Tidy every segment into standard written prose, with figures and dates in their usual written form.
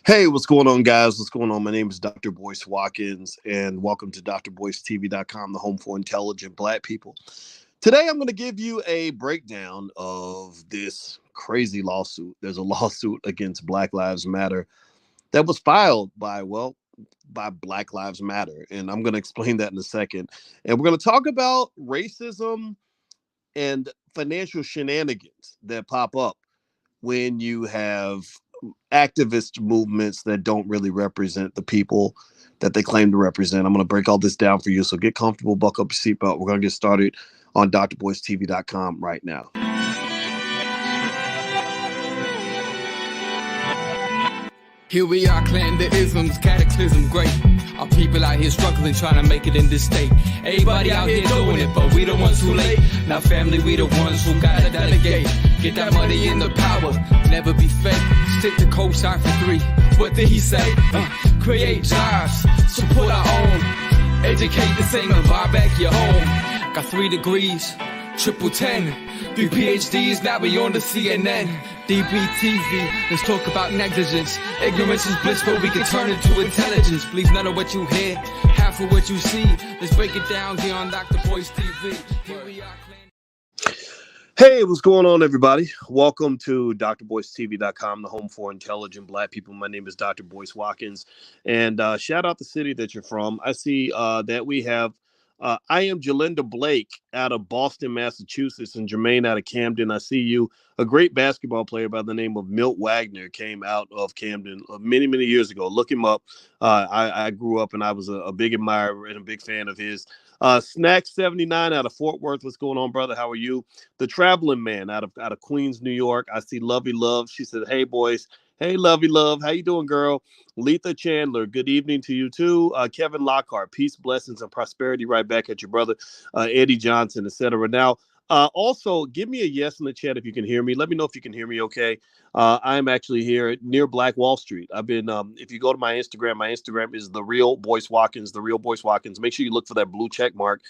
Hey, what's going on, guys? What's going on? My name is Dr. Boyce Watkins, and welcome to drboycetv.com, the home for intelligent Black people. Today, I'm going to give you a breakdown of this crazy lawsuit. There's a lawsuit against Black Lives Matter that was filed by Black Lives Matter, and I'm going to explain that in a second. And we're going to talk about racism and financial shenanigans that pop up when you have activist movements that don't really represent the people that they claim to represent. I'm going to break all this down for you. So get comfortable, buckle up your seatbelt. We're going to get started on drboycetv.com right now. Here we are, clan the isms, cataclysm, great. Our people out here struggling, trying to make it in this state. Everybody out here doing it, but we the ones who late. Now family, we the ones who gotta delegate. Get that money in the power, never be fake. Stick to co-sign for 3. What did he say? Create jobs, support our own. Educate the same and buy back your home. Got 3 degrees, triple 10. 3 PhDs, now we on the CNN. DBTV, let's talk about negligence. Ignorance is bliss, but we can turn it to intelligence. Please, none of what you hear, half of what you see. Let's break it down here on Dr. Boyce TV. Here we are. Hey, what's going on, everybody? Welcome to drboycetv.com, the home for intelligent Black people. My name is Dr. Boyce Watkins, and shout out the city that you're from. I see that we have I am Jalinda Blake out of Boston, Massachusetts, and Jermaine out of Camden. I see you. A great basketball player by the name of Milt Wagner came out of Camden many, many years ago. Look him up. I grew up and I was a big admirer and a big fan of his. Snack 79 out of Fort Worth. What's going on, brother? How are you? The Traveling Man out of Queens, New York. I see Lovey Love. She said, "Hey, boys." Hey, Lovey Love. How you doing, girl? Letha Chandler. Good evening to you, too. Kevin Lockhart. Peace, blessings, and prosperity right back at your brother. Eddie Johnson, etc. Now, also, give me a yes in the chat if you can hear me. Let me know if you can hear me okay. I'm actually here near Black Wall Street. I've been, if you go to my Instagram is The Real Boyce Watkins, The Real Boyce Watkins. Make sure you look for that blue check mark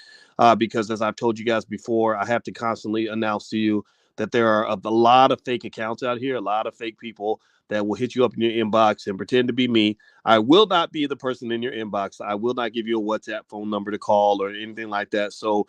because as I've told you guys before, I have to constantly announce to you that there are a lot of fake accounts out here, a lot of fake people that will hit you up in your inbox and pretend to be me. I will not be the person in your inbox. I will not give you a WhatsApp phone number to call or anything like that. So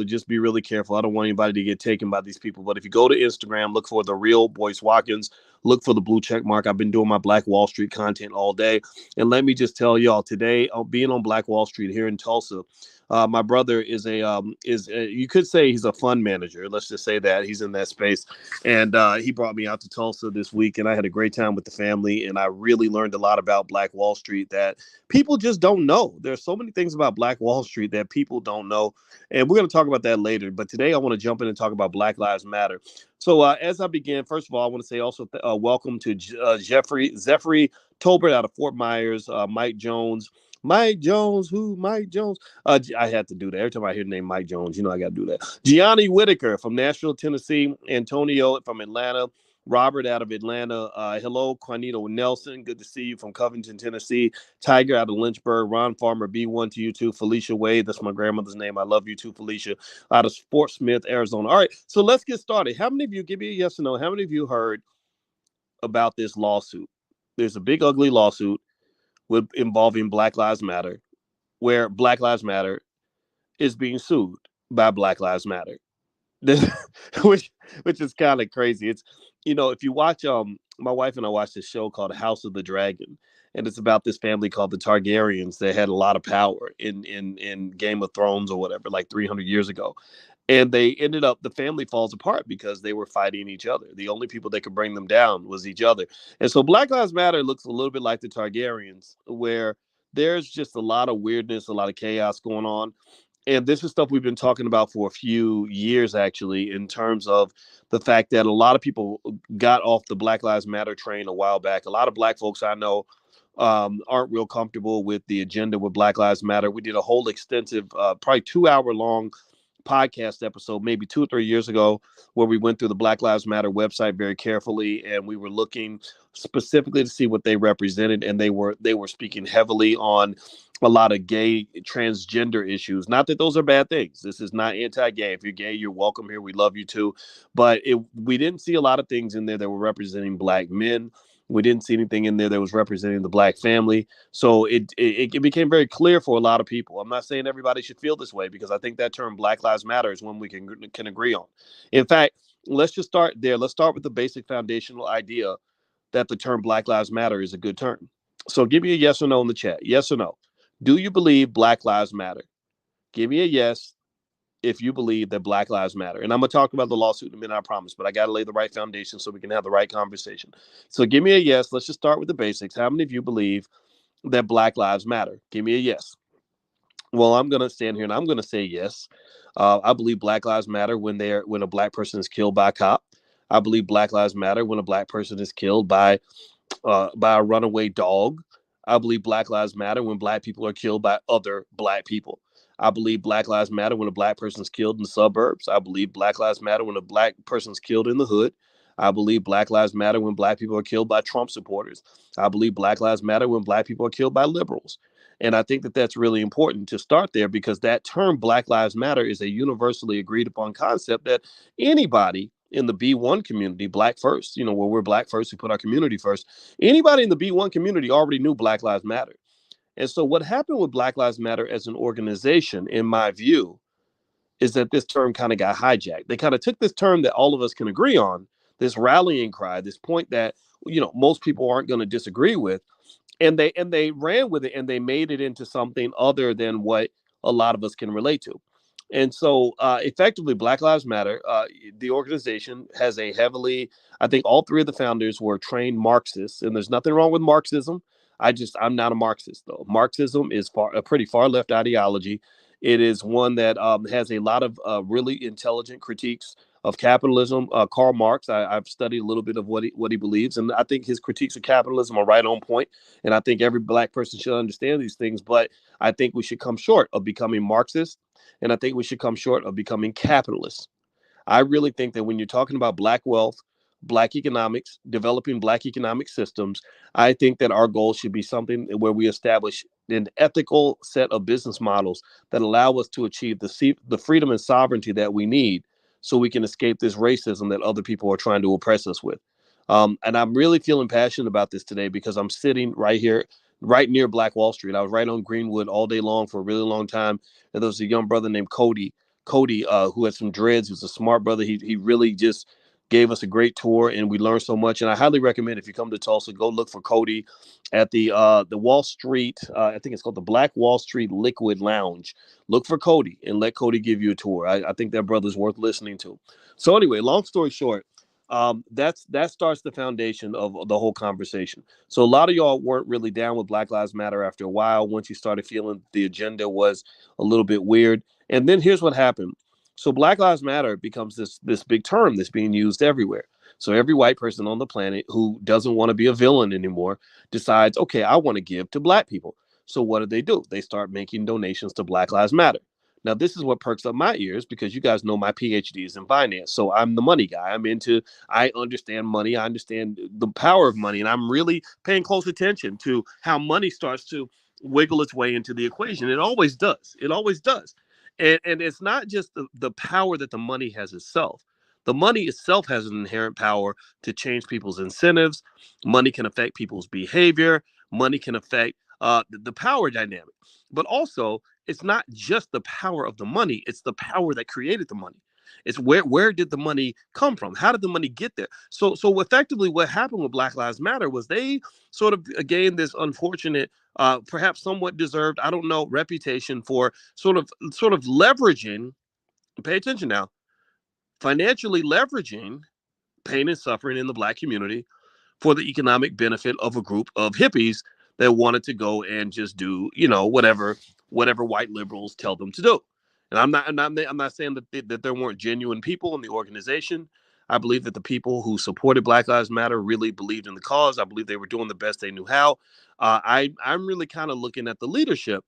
just be really careful. I don't want anybody to get taken by these people. But if you go to Instagram, look for The Real Boyce Watkins. Look for the blue check mark. I've been doing my Black Wall Street content all day. And let me just tell y'all today, being on Black Wall Street here in Tulsa, my brother is you could say he's a fund manager. Let's just say that he's in that space. And he brought me out to Tulsa this week and I had a great time with the family. And I really learned a lot about Black Wall Street that people just don't know. There's so many things about Black Wall Street that people don't know. And we're going to talk about that later. But today I want to jump in and talk about Black Lives Matter. So as I begin, first of all, I want to say also welcome to Zephyr Tolbert out of Fort Myers, Mike Jones. Mike Jones, who? Mike Jones. I had to do that. Every time I hear the name Mike Jones, I got to do that. Gianni Whitaker from Nashville, Tennessee. Antonio from Atlanta. Robert out of Atlanta. Hello, Juanito Nelson. Good to see you from Covington, Tennessee. Tiger out of Lynchburg. Ron Farmer, B1 to you too. Felicia Wade, that's my grandmother's name. I love you too, Felicia. Out of Fort Smith, Arizona. All right, so let's get started. How many of you, give me a yes or no, how many of you heard about this lawsuit? There's a big, ugly lawsuit involving Black Lives Matter, where Black Lives Matter is being sued by Black Lives Matter, which is kind of crazy. It's, if you watch, my wife and I watched this show called House of the Dragon, and it's about this family called the Targaryens that had a lot of power in Game of Thrones or whatever, like 300 years ago. And they ended up, the family falls apart because they were fighting each other. The only people that could bring them down was each other. And so Black Lives Matter looks a little bit like the Targaryens, where there's just a lot of weirdness, a lot of chaos going on. And this is stuff we've been talking about for a few years, actually, in terms of the fact that a lot of people got off the Black Lives Matter train a while back. A lot of Black folks I know aren't real comfortable with the agenda with Black Lives Matter. We did a whole extensive, probably 2-hour long podcast episode maybe 2 or 3 years ago where we went through the Black Lives Matter website very carefully, and we were looking specifically to see what they represented, and they were speaking heavily on a lot of gay transgender issues. Not that those are bad things. This is not anti-gay. If you're gay, you're welcome here. We love you too. But we didn't see a lot of things in there that were representing Black men We didn't see anything in there that was representing the black family. So it became very clear for a lot of people. I'm not saying everybody should feel this way, because I think that term Black Lives Matter is one we can agree on. In fact, let's just start there. Let's start with the basic foundational idea that the term Black Lives Matter is a good term. So give me a yes or no in the chat. Yes or no. Do you believe Black Lives Matter? Give me a yes if you believe that Black Lives Matter. And I'm going to talk about the lawsuit in a minute, I promise, but I got to lay the right foundation so we can have the right conversation. So give me a yes. Let's just start with the basics. How many of you believe that Black Lives Matter? Give me a yes. Well, I'm going to stand here and I'm going to say yes. I believe Black Lives Matter when a black person is killed by a cop. I believe Black Lives Matter when a black person is killed by a runaway dog. I believe Black Lives Matter when black people are killed by other black people. I believe Black Lives Matter when a black person is killed in the suburbs. I believe Black Lives Matter when a black person is killed in the hood. I believe Black Lives Matter when black people are killed by Trump supporters. I believe Black Lives Matter when black people are killed by liberals. And I think that that's really important to start there, because that term Black Lives Matter is a universally agreed upon concept that anybody in the B1 community, Black first, where we're Black first, we put our community first. Anybody in the B1 community already knew Black Lives Matter. And so what happened with Black Lives Matter as an organization, in my view, is that this term kind of got hijacked. They kind of took this term that all of us can agree on, this rallying cry, this point that, most people aren't going to disagree with, and they ran with it, and they made it into something other than what a lot of us can relate to. And so effectively, Black Lives Matter, the organization has a heavily, I think all three of the founders were trained Marxists, and there's nothing wrong with Marxism. I'm not a Marxist, though. Marxism is a pretty far left ideology. It is one that has a lot of really intelligent critiques of capitalism. Karl Marx, I've studied a little bit of what he believes, and I think his critiques of capitalism are right on point. And I think every black person should understand these things. But I think we should come short of becoming Marxist, and I think we should come short of becoming capitalists. I really think that when you're talking about black wealth, black economics, developing black economic systems, I think that our goal should be something where we establish an ethical set of business models that allow us to achieve the freedom and sovereignty that we need, so we can escape this racism that other people are trying to oppress us with. And I'm really feeling passionate about this today, because I'm sitting right here, right near Black Wall Street. I was right on Greenwood all day long for a really long time. And there was a young brother named Cody, who had some dreads. He was a smart brother. He really just gave us a great tour, and we learned so much. And I highly recommend, if you come to Tulsa, go look for Cody at the Wall Street. I think it's called the Black Wall Street Liquid Lounge. Look for Cody and let Cody give you a tour. I think that brother's worth listening to. So anyway, long story short, that starts the foundation of the whole conversation. So a lot of y'all weren't really down with Black Lives Matter after a while, once you started feeling the agenda was a little bit weird. And then here's what happened. So Black Lives Matter becomes this big term that's being used everywhere. So every white person on the planet who doesn't want to be a villain anymore decides, okay, I want to give to black people. So what do? They start making donations to Black Lives Matter. Now, this is what perks up my ears, because you guys know my PhD is in finance. So I'm the money guy. I understand money. I understand the power of money. And I'm really paying close attention to how money starts to wiggle its way into the equation. It always does. It always does. And it's not just the power that the money has itself. The money itself has an inherent power to change people's incentives. Money can affect people's behavior. Money can affect the power dynamic. But also, it's not just the power of the money. It's the power that created the money. It's where did the money come from? How did the money get there? So effectively, what happened with Black Lives Matter was they sort of gained this unfortunate, perhaps somewhat deserved, I don't know, reputation for sort of leveraging. Pay attention now. Financially leveraging pain and suffering in the black community for the economic benefit of a group of hippies that wanted to go and just do, whatever white liberals tell them to do. And I'm not saying that there weren't genuine people in the organization. I believe that the people who supported Black Lives Matter really believed in the cause. I believe they were doing the best they knew how. I'm really kind of looking at the leadership,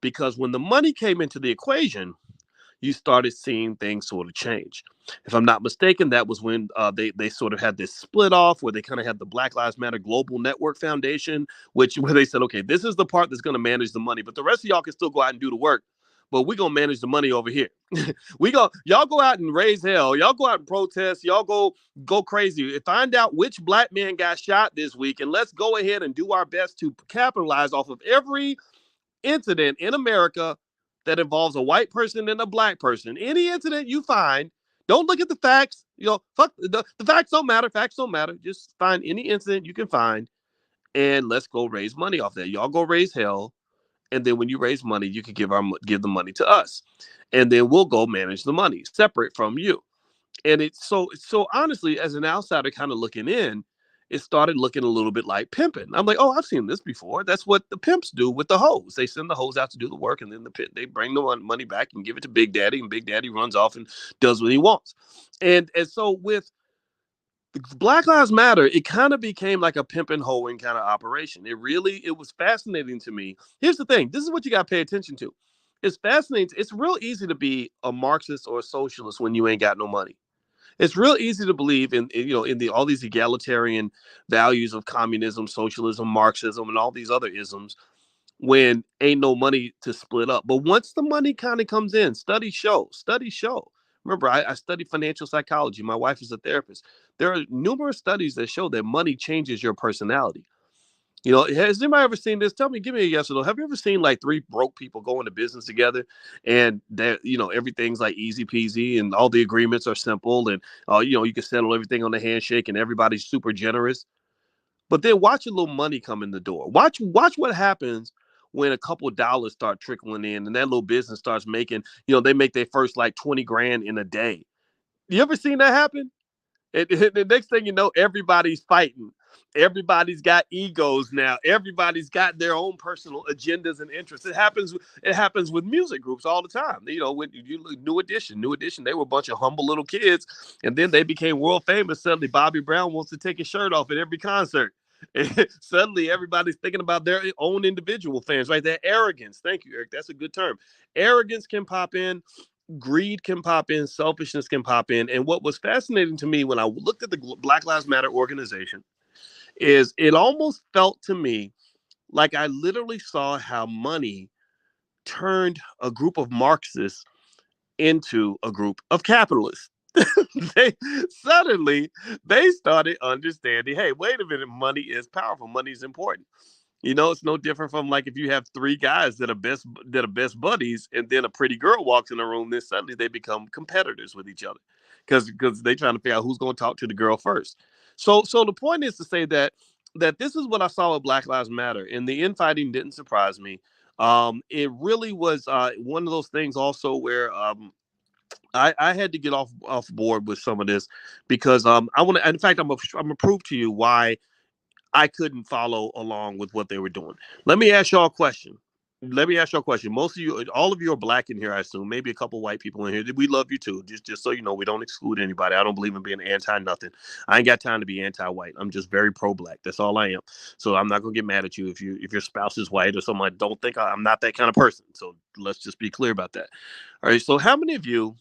because when the money came into the equation, you started seeing things sort of change. If I'm not mistaken, that was when they sort of had this split off, where they kind of had the Black Lives Matter Global Network Foundation, where they said, okay, this is the part that's going to manage the money, but the rest of y'all can still go out and do the work. but we're gonna manage the money over here. Y'all go out and raise hell. Y'all go out and protest. Y'all go crazy. Find out which black man got shot this week, and let's go ahead and do our best to capitalize off of every incident in America that involves a white person and a black person. Any incident you find, don't look at the facts. Fuck the facts don't matter. Facts don't matter. Just find any incident you can find, and let's go raise money off that. Y'all go raise hell, and then when you raise money, you can give the money to us, and then we'll go manage the money separate from you. And it's so honestly, as an outsider kind of looking in, it started looking a little bit like pimping. I'm like, oh, I've seen this before. That's what the pimps do with the hoes. They send the hoes out to do the work, and then they bring the money back and give it to Big Daddy, and Big Daddy runs off and does what he wants. And so with Black Lives Matter, it kind of became like a pimp and hoeing kind of operation. It was fascinating to me. Here's the thing. This is what you got to pay attention to. It's fascinating. It's real easy to be a Marxist or a socialist when you ain't got no money. It's real easy to believe in all these egalitarian values of communism, socialism, Marxism, and all these other isms when ain't no money to split up. But once the money kind of comes in, studies show. Remember, I studied financial psychology. My wife is a therapist. There are numerous studies that show that money changes your personality. Has anybody ever seen this? Tell me, give me a yes or no. Have you ever seen like three broke people go into business together and that, everything's like easy peasy and all the agreements are simple and, you can settle everything on the handshake and everybody's super generous. But then watch a little money come in the door. Watch what happens when a couple of dollars start trickling in and that little business starts making, they make their first like 20 grand in a day. You ever seen that happen? The next thing you know, everybody's fighting. Everybody's got egos now. Everybody's got their own personal agendas and interests. It happens with music groups all the time. When New Edition, they were a bunch of humble little kids, and then they became world famous. Suddenly, Bobby Brown wants to take his shirt off at every concert. And suddenly, everybody's thinking about their own individual fans, right? That arrogance. Thank you, Eric. That's a good term. Arrogance can pop in. Greed can pop in, selfishness can pop in. And what was fascinating to me when I looked at the Black Lives Matter organization is it almost felt to me like I literally saw how money turned a group of Marxists into a group of capitalists. they started understanding, hey, wait a minute, money is powerful, money is important. It's no different from like if you have three guys that are best buddies, and then a pretty girl walks in the room, then suddenly they become competitors with each other because they're trying to figure out who's going to talk to the girl first. So the point is to say that this is what I saw with Black Lives Matter, and the infighting didn't surprise me. It really was one of those things also where I had to get off board with some of this because I want to. In fact, I'm gonna prove to you why I couldn't follow along with what they were doing. Let me ask y'all a question. Most of you, all of you are black in here, I assume. Maybe a couple white people in here. We love you too. Just so you know, we don't exclude anybody. I don't believe in being anti-nothing. I ain't got time to be anti-white. I'm just very pro-black. That's all I am. So I'm not gonna get mad at you if your spouse is white or something. I don't think I'm not that kind of person. So let's just be clear about that. All right. So how many of you,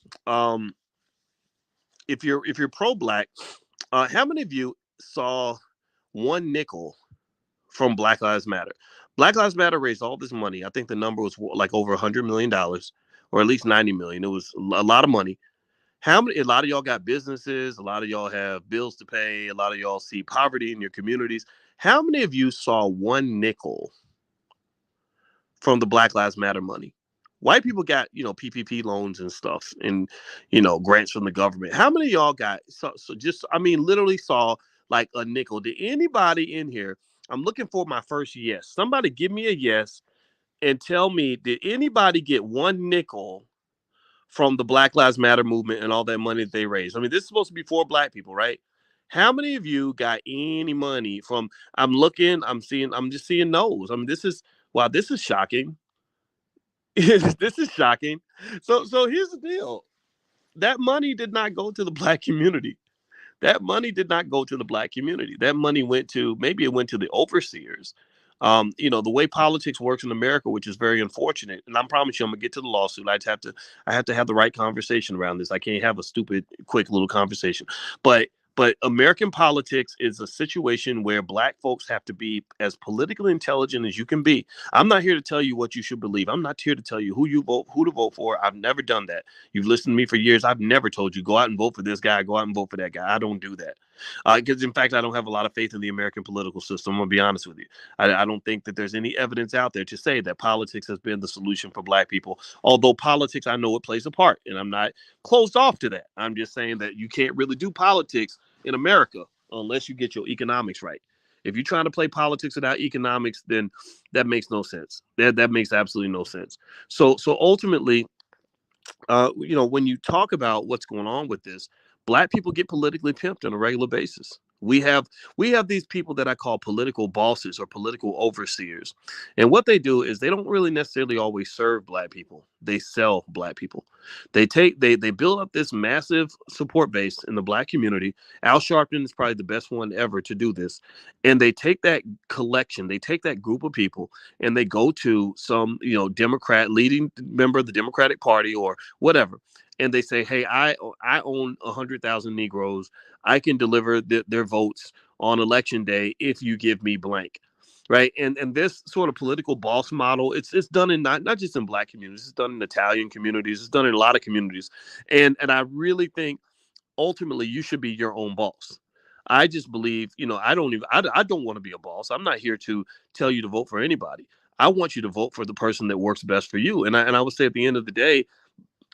if you're pro-black, how many of you saw one nickel from Black Lives Matter? Black Lives Matter raised all this money. I think the number was like over $100 million, or at least 90 million. It was a lot of money. A lot of y'all got businesses. A lot of y'all have bills to pay. A lot of y'all see poverty in your communities. How many of you saw one nickel from the Black Lives Matter money? White people got, PPP loans and stuff and, grants from the government. How many of y'all got, literally saw like a nickel? Did anybody in here? I'm looking for my first yes. Somebody give me a yes and tell me, did anybody get one nickel from the Black Lives Matter movement and all that money that they raised? I mean, this is supposed to be for black people, right? How many of you got any money from? I'm just seeing no's. I mean, this is shocking. This is shocking. So here's the deal. That money did not go to the black community. That money did not go to the black community. That money went to the overseers. The way politics works in America, which is very unfortunate. And I promise you, I'm gonna get to the lawsuit. I have to have the right conversation around this. I can't have a stupid, quick little conversation. But But American politics is a situation where black folks have to be as politically intelligent as you can be. I'm not here to tell you what you should believe. I'm not here to tell you who to vote for. I've never done that. You've listened to me for years. I've never told you go out and vote for this guy, go out and vote for that guy. I don't do that. Because in fact, I don't have a lot of faith in the American political system. I'm gonna be honest with you. I don't think that there's any evidence out there to say that politics has been the solution for black people. Although politics, I know it plays a part, and I'm not closed off to that. I'm just saying that you can't really do politics in America unless you get your economics right. If you're trying to play politics without economics, then that makes no sense. That makes absolutely no sense. So ultimately, when you talk about what's going on with this, black people get politically pimped on a regular basis. We have these people that I call political bosses or political overseers. And what they do is they don't really necessarily always serve black people. They sell black people. They build up this massive support base in the black community. Al Sharpton is probably the best one ever to do this. And they take that collection, they take that group of people and they go to some, Democrat leading member of the Democratic Party or whatever. And they say, hey, I own 100,000 Negroes. I can deliver their votes on election day if you give me blank. Right. And this sort of political boss model, it's done in not just in black communities, it's done in Italian communities, it's done in a lot of communities. And I really think ultimately you should be your own boss. I just believe, I don't want to be a boss. I'm not here to tell you to vote for anybody. I want you to vote for the person that works best for you. And I would say at the end of the day,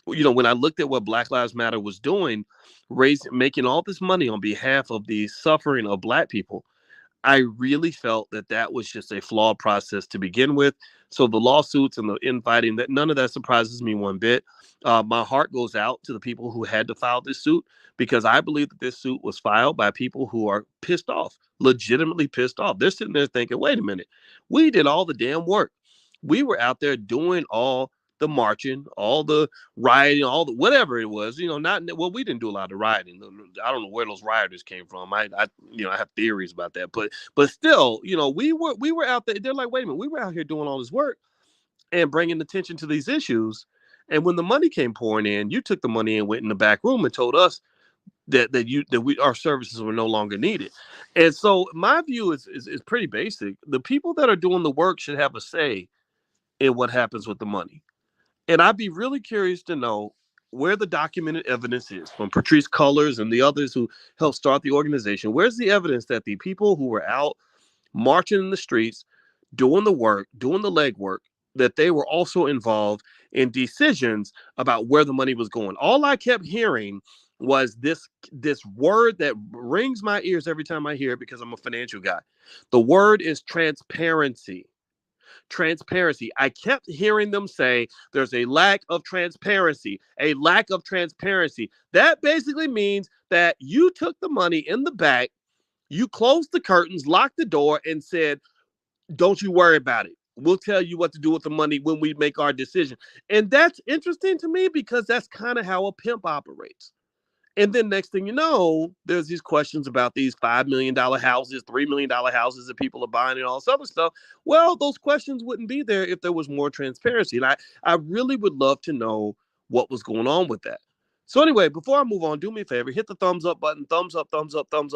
when I looked at what Black Lives Matter was doing, making all this money on behalf of the suffering of black people, I really felt that was just a flawed process to begin with. So the lawsuits and the infighting, that none of that surprises me one bit. My heart goes out to the people who had to file this suit because I believe that this suit was filed by people who are pissed off, legitimately pissed off. They're sitting there thinking, wait a minute, we did all the damn work. We were out there doing all the marching, all the rioting, all the whatever it was, we didn't do a lot of rioting. I don't know where those rioters came from. I have theories about that, but still, we were out there. They're like, wait a minute, we were out here doing all this work and bringing attention to these issues. And when the money came pouring in, you took the money and went in the back room and told us that our services were no longer needed. And so my view is pretty basic. The people that are doing the work should have a say in what happens with the money. And I'd be really curious to know where the documented evidence is from Patrice Cullors and the others who helped start the organization. Where's the evidence that the people who were out marching in the streets, doing the work, doing the legwork, that they were also involved in decisions about where the money was going? All I kept hearing was this word that rings my ears every time I hear it because I'm a financial guy. The word is transparency. Transparency. I kept hearing them say there's a lack of transparency, a lack of transparency. That basically means that you took the money in the back, you closed the curtains, locked the door, and said, don't you worry about it. We'll tell you what to do with the money when we make our decision. And that's interesting to me because that's kind of how a pimp operates. And then next thing you know, there's these questions about these $5 million houses, $3 million houses that people are buying and all this other stuff. Well, those questions wouldn't be there if there was more transparency. And I really would love to know what was going on with that. So anyway, before I move on, do me a favor, hit the thumbs up button, thumbs up,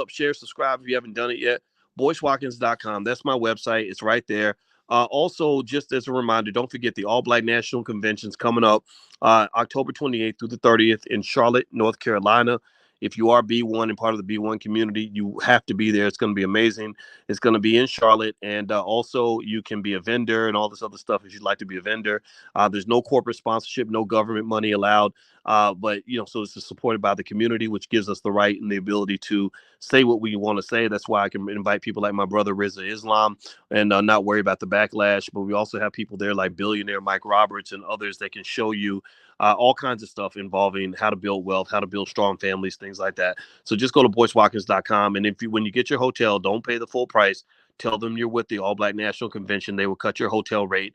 share, subscribe if you haven't done it yet. BoyceWatkins.com. That's my website. It's right there. Also, just as a reminder, don't forget the All Black National Convention's coming up October 28th through the 30th in Charlotte, North Carolina. If you are B1 and part of the B1 community, you have to be there. It's going to be amazing. It's going to be in Charlotte. And also, you can be a vendor and all this other stuff if you'd like to be a vendor. There's no corporate sponsorship, no government money allowed. But, so it's supported by the community, which gives us the right and the ability to say what we want to say. That's why I can invite people like my brother, Rizza Islam, and not worry about the backlash. But we also have people there like billionaire Mike Roberts and others that can show you all kinds of stuff involving how to build wealth, how to build strong families, things like that. So just go to BoyceWatkins.com. And when you get your hotel, don't pay the full price. Tell them you're with the All Black National Convention. They will cut your hotel rate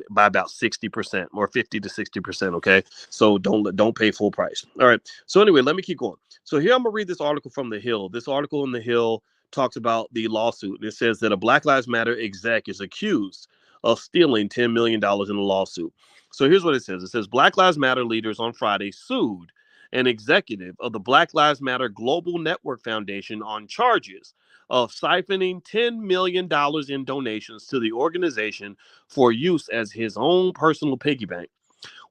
by about 60% or 50 to 60%. Okay. So don't pay full price. All right. So anyway, let me keep going. So here I'm going to read this article from The Hill. This article in The Hill talks about the lawsuit. It says that a Black Lives Matter exec is accused of stealing $10 million in a lawsuit. So here's what it says. It says Black Lives Matter leaders on Friday sued an executive of the Black Lives Matter Global Network Foundation, on charges of siphoning $10 million in donations to the organization for use as his own personal piggy bank.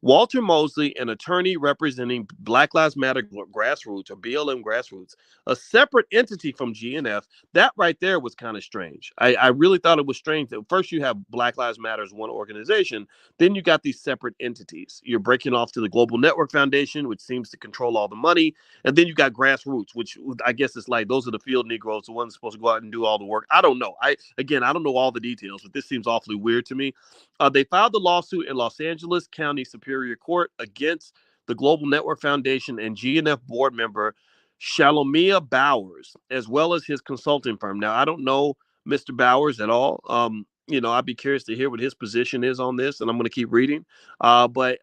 Walter Mosley, an attorney representing Black Lives Matter Grassroots, or BLM Grassroots, a separate entity from GNF. That right there was kind of strange. I really thought it was strange that first you have Black Lives Matter as one organization, then you got these separate entities. You're breaking off to the Global Network Foundation, which seems to control all the money, and then you got Grassroots, which I guess is like those are the field Negroes, the ones supposed to go out and do all the work. I don't know. I don't know all the details, but this seems awfully weird to me. They filed the lawsuit in Los Angeles County Superior Court against the Global Network Foundation and GNF board member Shalomia Bowers, as well as his consulting firm. Now, I don't know Mr. Bowers at all. I'd be curious to hear what his position is on this, and I'm going to keep reading. But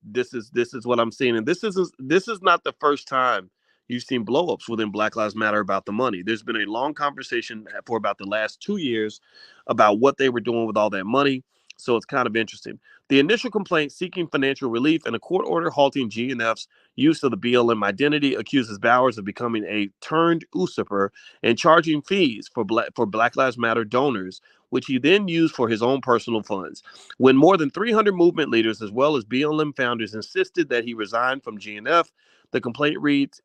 this is what I'm seeing, and this is not the first time you've seen blowups within Black Lives Matter about the money. There's been a long conversation for about the last 2 years about what they were doing with all that money. So it's kind of interesting. The initial complaint seeking financial relief and a court order halting GNF's use of the BLM identity accuses Bowers of becoming a turned usurper and charging fees for Black Lives Matter donors, which he then used for his own personal funds. When more than 300 movement leaders, as well as BLM founders, insisted that he resign from GNF, the complaint reads,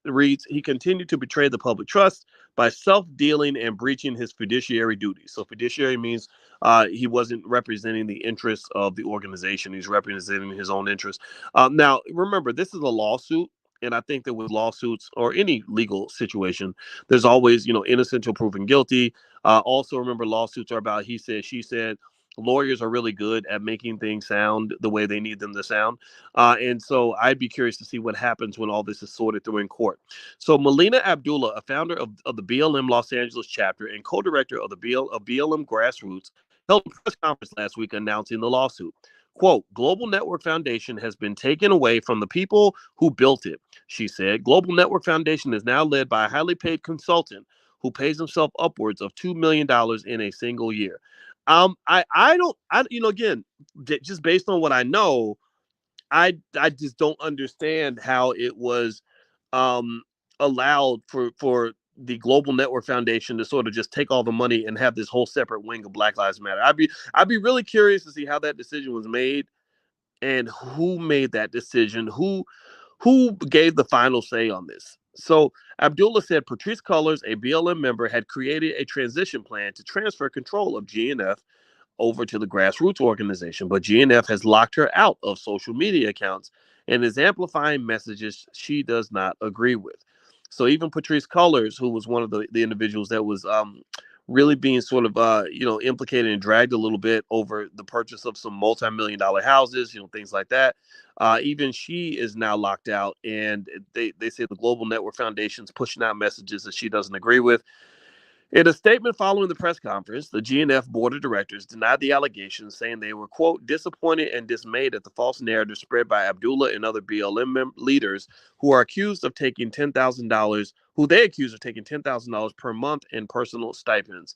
he continued to betray the public trust by self-dealing and breaching his fiduciary duties. So fiduciary means he wasn't representing the interests of the organization. He's representing his own interests. Now, remember, this is a lawsuit. And I think that with lawsuits or any legal situation, there's always, innocent until proven guilty. Also, remember, lawsuits are about he said, she said. Lawyers are really good at making things sound the way they need them to sound. And so I'd be curious to see what happens when all this is sorted through in court. So Melina Abdullah, a founder of the BLM Los Angeles chapter and co-director of the BLM Grassroots, held a press conference last week announcing the lawsuit. Quote, Global Network Foundation has been taken away from the people who built it, she said. Global Network Foundation is now led by a highly paid consultant who pays himself upwards of $2 million in a single year. Again, just based on what I know, I just don't understand how it was allowed for the Global Network Foundation to sort of just take all the money and have this whole separate wing of Black Lives Matter. I'd be really curious to see how that decision was made and who made that decision, who gave the final say on this. So Abdullah said Patrisse Cullors, a BLM member, had created a transition plan to transfer control of GNF over to the Grassroots organization, but GNF has locked her out of social media accounts and is amplifying messages she does not agree with. So even Patrisse Cullors, who was one of the individuals that was really being sort of implicated and dragged a little bit over the purchase of some multi-million-dollar houses, things like that. Even she is now locked out, and they say the Global Network Foundation's pushing out messages that she doesn't agree with. In a statement following the press conference, the GNF board of directors denied the allegations, saying they were, quote, disappointed and dismayed at the false narrative spread by Abdullah and other BLM leaders who are accused of taking $10,000, who they accuse of taking $10,000 per month in personal stipends.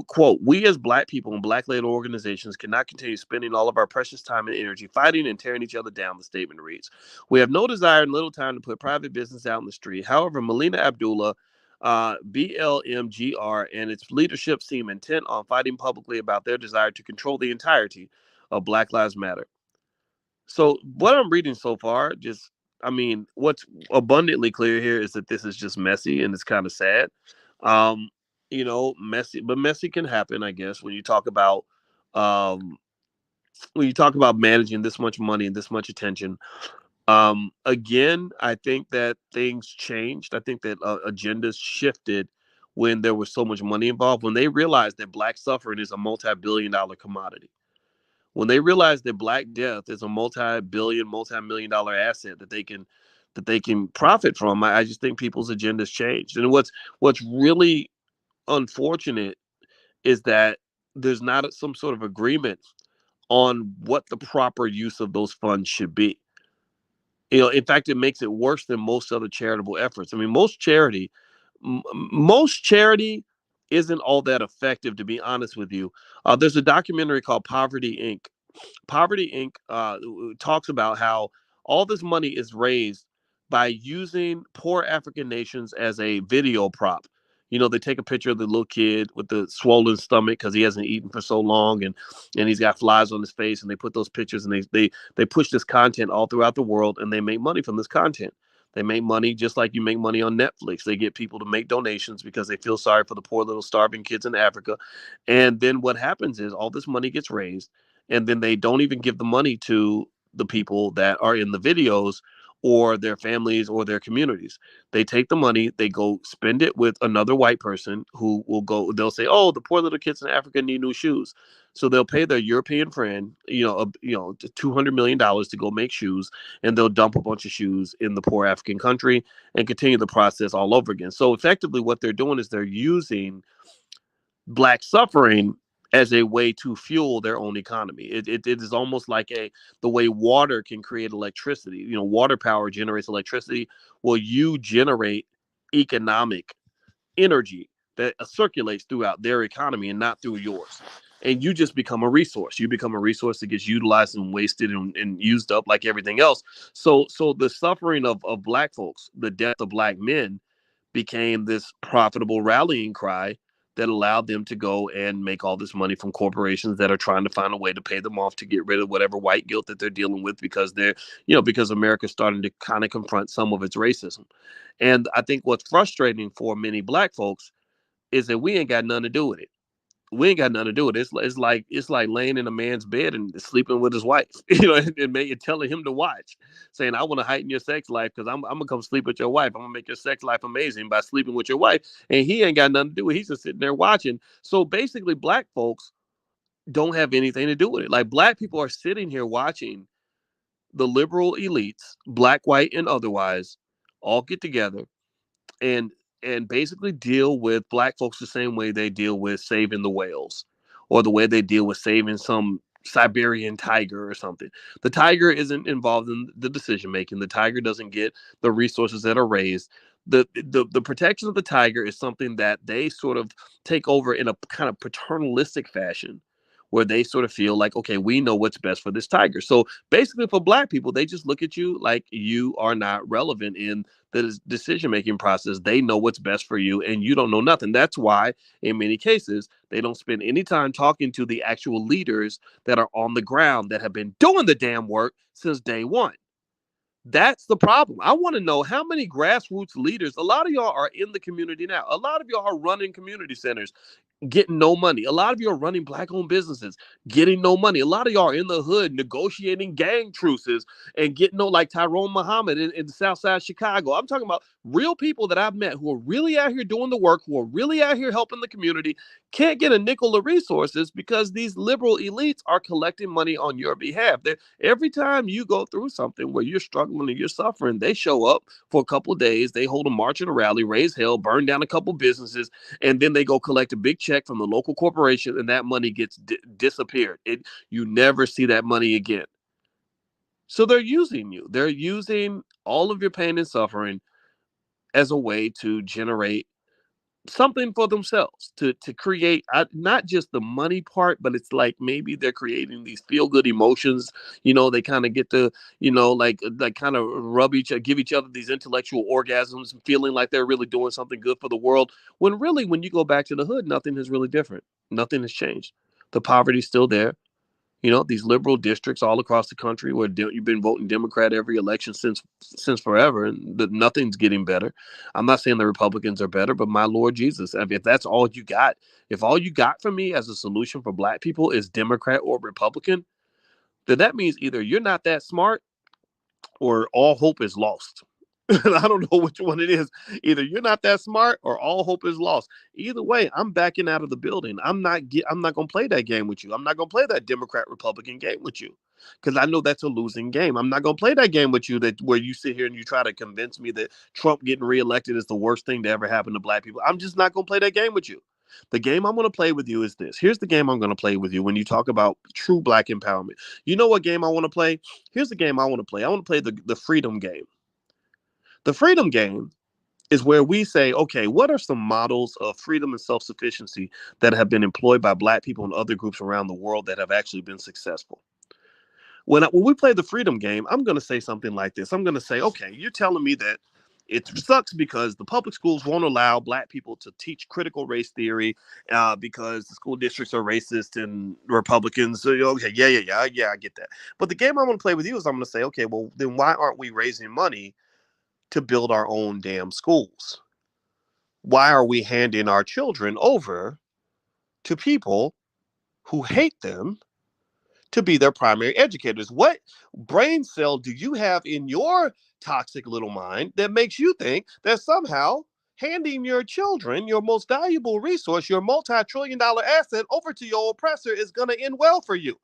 Quote, we as Black people and Black-led organizations cannot continue spending all of our precious time and energy fighting and tearing each other down, the statement reads. We have no desire and little time to put private business out in the street. However, Melina Abdullah, BLMGR and its leadership seem intent on fighting publicly about their desire to control the entirety of Black Lives Matter. So what I'm reading so far, what's abundantly clear here is that this is just messy and it's kind of sad. Messy, but messy can happen, I guess, when you talk about managing this much money and this much attention. Again, I think that things changed. I think that agendas shifted when there was so much money involved, when they realized that Black suffering is a multi-billion-dollar commodity. When they realized that Black death is a multi-million-dollar asset that they can profit from, I just think people's agendas changed. And what's really unfortunate is that there's not some sort of agreement on what the proper use of those funds should be. In fact, it makes it worse than most other charitable efforts. I mean, most charity isn't all that effective, to be honest with you. There's a documentary called Poverty Inc. Poverty Inc. Talks about how all this money is raised by using poor African nations as a video prop. They take a picture of the little kid with the swollen stomach because he hasn't eaten for so long, and he's got flies on his face, and they put those pictures, and they push this content all throughout the world, and they make money from this content. They make money just like you make money on Netflix. They get people to make donations because they feel sorry for the poor little starving kids in Africa. And then what happens is all this money gets raised, and then they don't even give the money to the people that are in the videos or their families or their communities. They take the money, they go spend it with another white person who will go, they'll say, oh, the poor little kids in Africa need new shoes. So they'll pay their European friend, $200 million to go make shoes, and they'll dump a bunch of shoes in the poor African country and continue the process all over again. So effectively what they're doing is they're using Black suffering as a way to fuel their own economy. It is almost like the way water can create electricity. Water power generates electricity. Well, you generate economic energy that circulates throughout their economy and not through yours. And you just become a resource. You become a resource that gets utilized and wasted and used up like everything else. So the suffering of Black folks, the death of Black men, became this profitable rallying cry that allowed them to go and make all this money from corporations that are trying to find a way to pay them off to get rid of whatever white guilt that they're dealing with because America's starting to kind of confront some of its racism. And I think what's frustrating for many Black folks is that we ain't got nothing to do with it. We ain't got nothing to do with it. It's like laying in a man's bed and sleeping with his wife, and telling him to watch, saying, I want to heighten your sex life because I'm gonna come sleep with your wife. I'm gonna make your sex life amazing by sleeping with your wife. And he ain't got nothing to do with it. He's just sitting there watching. So basically, Black folks don't have anything to do with it. Like, Black people are sitting here watching the liberal elites, Black, white, and otherwise, all get together and basically deal with Black folks the same way they deal with saving the whales, or the way they deal with saving some Siberian tiger or something. The tiger isn't involved in the decision making. The tiger doesn't get the resources that are raised. The protection of the tiger is something that they sort of take over in a kind of paternalistic fashion, where they sort of feel like, okay, we know what's best for this tiger. So basically, for Black people, they just look at you like you are not relevant in the decision-making process. They know what's best for you, and you don't know nothing. That's why, in many cases, they don't spend any time talking to the actual leaders that are on the ground that have been doing the damn work since day one. That's the problem. I want to know how many grassroots leaders, a lot of y'all are in the community now. A lot of y'all are running community centers, getting no money. A lot of you are running Black-owned businesses, getting no money. A lot of y'all are in the hood negotiating gang truces and getting like Tyrone Muhammad in the South Side of Chicago. I'm talking about real people that I've met who are really out here doing the work, who are really out here helping the community, can't get a nickel of resources because these liberal elites are collecting money on your behalf. Every time you go through something where you're struggling and you're suffering, they show up for a couple of days, they hold a march and a rally, raise hell, burn down a couple businesses, and then they go collect a big check from the local corporation, and that money gets disappeared. You never see that money again. So they're using you. They're using all of your pain and suffering as a way to generate something for themselves, to create not just the money part, but it's like maybe they're creating these feel good emotions. They kind of get to like kind of give each other these intellectual orgasms, feeling like they're really doing something good for the world, when really, when you go back to the hood, nothing is really different. Nothing has changed. The poverty's still there. These liberal districts all across the country where you've been voting Democrat every election since forever, and nothing's getting better. I'm not saying the Republicans are better, but my Lord Jesus, if that's all you got, if all you got from me as a solution for Black people is Democrat or Republican, then that means either you're not that smart or all hope is lost. I don't know which one it is. Either you're not that smart or all hope is lost. Either way, I'm backing out of the building. I'm not going to play that game with you. I'm not going to play that Democrat Republican game with you, because I know that's a losing game. I'm not going to play that game with you where you sit here and you try to convince me that Trump getting reelected is the worst thing to ever happen to Black people. I'm just not going to play that game with you. The game I'm going to play with you is this. Here's the game I'm going to play with you when you talk about true Black empowerment. You know what game I want to play? Here's the game I want to play. I want to play the freedom game. The freedom game is where we say, okay, what are some models of freedom and self-sufficiency that have been employed by Black people and other groups around the world that have actually been successful? When we play the freedom game, I'm going to say something like this. I'm going to say, okay, you're telling me that it sucks because the public schools won't allow black people to teach critical race theory because the school districts are racist and Republicans. So, okay, yeah, I get that. But the game I'm going to play with you is I'm going to say, okay, well, then why aren't we raising money to build our own damn schools? Why are we handing our children over to people who hate them to be their primary educators? What brain cell do you have in your toxic little mind that makes you think that somehow handing your children, your most valuable resource, your multi-trillion-dollar asset over to your oppressor is going to end well for you?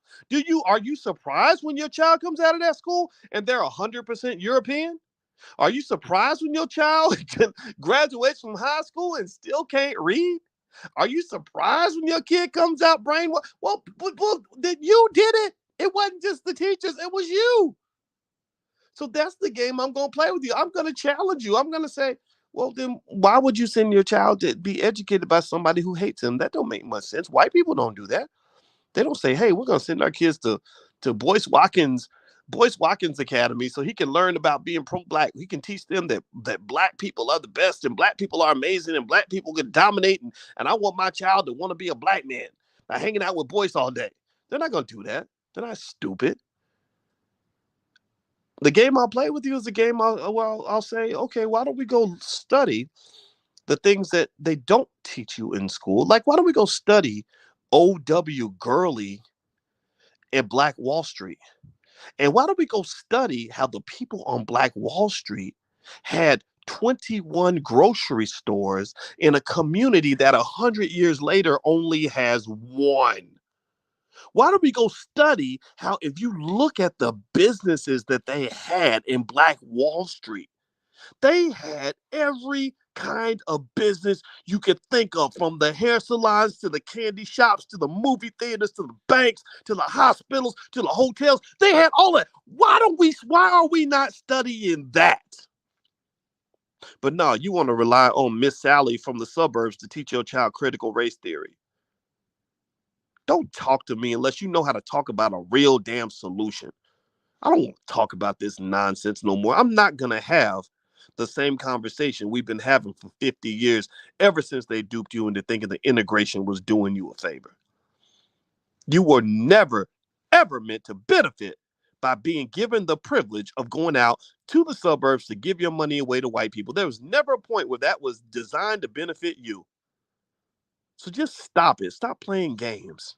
Are you surprised when your child comes out of that school and they're 100% European? Are you surprised when your child graduates from high school and still can't read? Are you surprised when your kid comes out brainwashed? Well, that you did it. It wasn't just the teachers, it was you. So that's the game I'm going to play with you. I'm going to challenge you. I'm going to say, well, then why would you send your child to be educated by somebody who hates him? That don't make much sense. White people don't do that. They don't say, hey, we're going to send our kids to Boyce Watkins Academy so he can learn about being pro-black. He can teach them that black people are the best and black people are amazing and black people can dominate. And I want my child to want to be a black man by hanging out with Boyce all day. They're not going to do that. They're not stupid. The game I'll play with you is a game I'll say, okay, why don't we go study the things that they don't teach you in school? Like, why don't we go study O.W. Gurley and Black Wall Street? And why don't we go study how the people on Black Wall Street had 21 grocery stores in a community that 100 years later only has one? Why don't we go study how, if you look at the businesses that they had in Black Wall Street, they had every kind of business you could think of, from the hair salons to the candy shops to the movie theaters to the banks to the hospitals to the hotels. They had all that. Why are we not studying that? But no, you want to rely on Miss Sally from the suburbs to teach your child critical race theory. Don't talk to me unless you know how to talk about a real damn solution. I don't want to talk about this nonsense no more. I'm not going to have the same conversation we've been having for 50 years, ever since they duped you into thinking the integration was doing you a favor. You were never, ever meant to benefit by being given the privilege of going out to the suburbs to give your money away to white people. There was never a point where that was designed to benefit you. So just stop it. Stop playing games.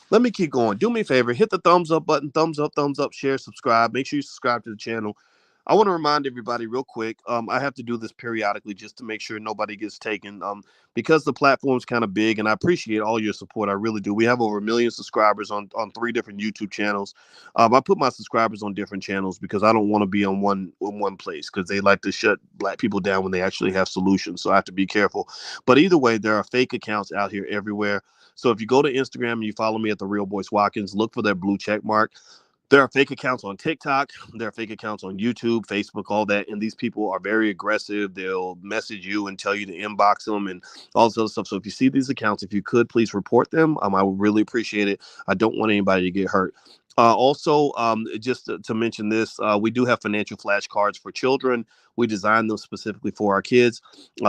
Let me keep going. Do me a favor. Hit the thumbs up button. Thumbs up, share, subscribe. Make sure you subscribe to the channel. I want to remind everybody real quick. I have to do this periodically just to make sure nobody gets taken. Because the platform's kind of big, and I appreciate all your support. I really do. We have over 1 million subscribers on 3 different YouTube channels. I put my subscribers on different channels because I don't want to be on one place, because they like to shut black people down when they actually have solutions. So I have to be careful. But either way, there are fake accounts out here everywhere. So if you go to Instagram and you follow me at the Real Boyce Watkins, look for that blue check mark. There are fake accounts on TikTok. There are fake accounts on YouTube, Facebook, all that. And these people are very aggressive. They'll message you and tell you to inbox them and all this other stuff. So if you see these accounts, if you could, please report them. I would really appreciate it. I don't want anybody to get hurt. Also, just to mention this, we do have financial flashcards for children. We designed them specifically for our kids.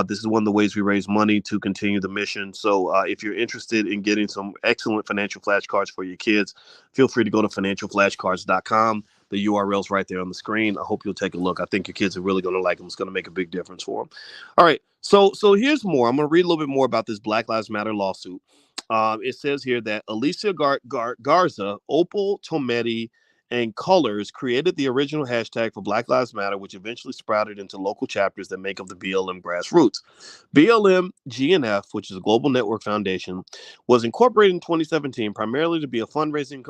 This is one of the ways we raise money to continue the mission. So if you're interested in getting some excellent financial flashcards for your kids, feel free to go to financialflashcards.com. The URL's right there on the screen. I hope you'll take a look. I think your kids are really going to like them. It's going to make a big difference for them. All right. So here's more. I'm going to read a little bit more about this Black Lives Matter lawsuit. It says here that Alicia Garza, Opal Tometi, and Colors created the original hashtag for Black Lives Matter, which eventually sprouted into local chapters that make up the BLM grassroots. BLM GNF, which is a global network foundation, was incorporated in 2017 primarily to be a fundraising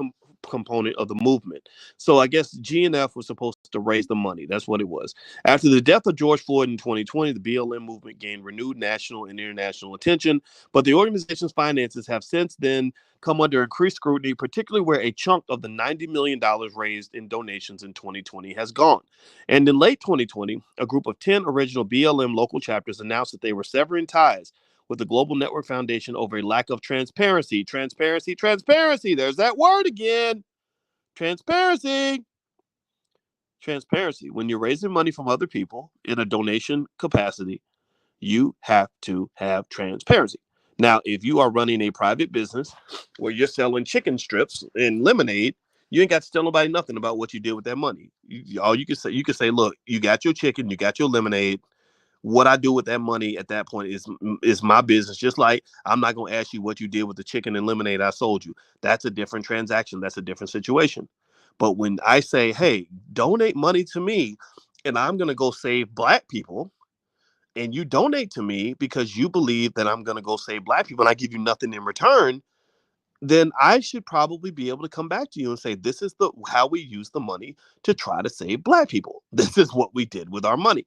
component of the movement. So I guess GNF was supposed to raise the money. That's what it was. After the death of George Floyd in 2020, the BLM movement gained renewed national and international attention, but the organization's finances have since then come under increased scrutiny, particularly where a chunk of the $90 million raised in donations in 2020 has gone. And in late 2020, a group of 10 original BLM local chapters announced that they were severing ties with the Global Network Foundation over a lack of transparency. There's that word again. Transparency. Transparency. When you're raising money from other people in a donation capacity, you have to have transparency. Now, if you are running a private business where you're selling chicken strips and lemonade, you ain't got to tell nobody nothing about what you did with that money. All you can say, look, you got your chicken, you got your lemonade. What I do with that money at that point is my business. Just like I'm not going to ask you what you did with the chicken and lemonade I sold you. That's a different transaction. That's a different situation. But when I say, hey, donate money to me and I'm going to go save black people, and you donate to me because you believe that I'm going to go save black people and I give you nothing in return, then I should probably be able to come back to you and say, this is the how we use the money to try to save black people. This is what we did with our money.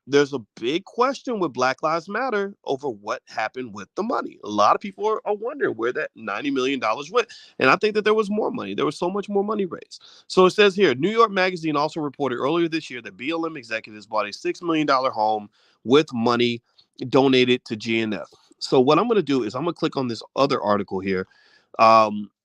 There's a big question with Black Lives Matter over what happened with the money. A lot of people are wondering where that $90 million went. And I think that there was more money. There was so much more money raised. So it says here, New York Magazine also reported earlier this year that BLM executives bought a $6 million home with money donated to GNF. So what I'm going to do is I'm going to click on this other article here.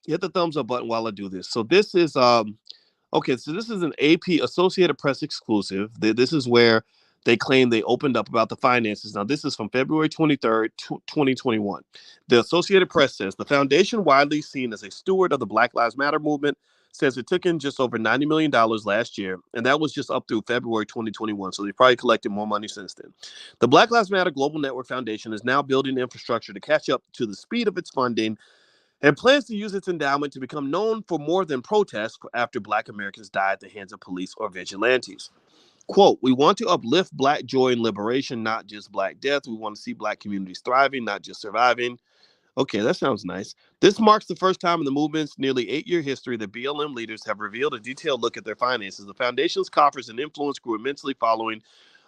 Hit the thumbs up button while I do this. So this is, okay, so this is an AP Associated Press exclusive. This is where they claim they opened up about the finances. Now, this is from February 23rd, 2021. The Associated Press says the foundation, widely seen as a steward of the Black Lives Matter movement, says it took in just over $90 million last year, and that was just up through February 2021. So they probably collected more money since then. The Black Lives Matter Global Network Foundation is now building infrastructure to catch up to the speed of its funding and plans to use its endowment to become known for more than protests after Black Americans die at the hands of police or vigilantes. Quote, we want to uplift Black joy and liberation, not just Black death. We want to see Black communities thriving, not just surviving. Okay, that sounds nice. This marks the first time in the movement's nearly 8-year history that BLM leaders have revealed a detailed look at their finances. The foundation's coffers and influence grew immensely following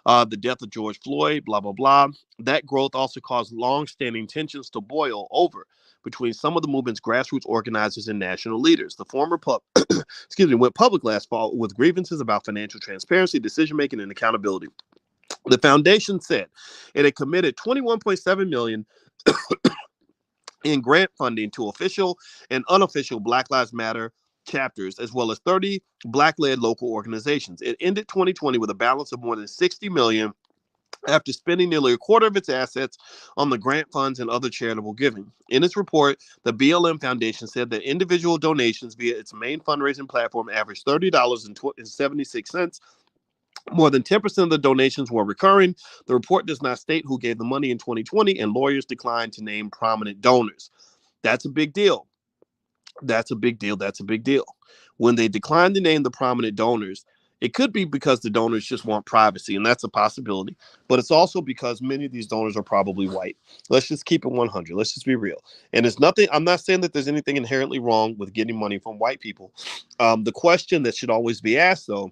the death of George Floyd, blah, blah, blah. That growth also caused long-standing tensions to boil over between some of the movement's grassroots organizers and national leaders. The former went public last fall with grievances about financial transparency, decision-making, and accountability. The foundation said it had committed $21.7 million in grant funding to official and unofficial Black Lives Matter chapters, as well as 30 Black-led local organizations. It ended 2020 with a balance of more than $60 million after spending nearly a quarter of its assets on the grant funds and other charitable giving. In its report, the BLM Foundation said that individual donations via its main fundraising platform averaged $30.76. More than 10% of the donations were recurring. The report does not state who gave the money in 2020, and lawyers declined to name prominent donors. That's a big deal. That's a big deal. That's a big deal. When they decline to name the prominent donors, it could be because the donors just want privacy, and that's a possibility. But it's also because many of these donors are probably white. Let's just keep it 100. Let's just be real. And it's nothing. I'm not saying that there's anything inherently wrong with getting money from white people. The question that should always be asked, though,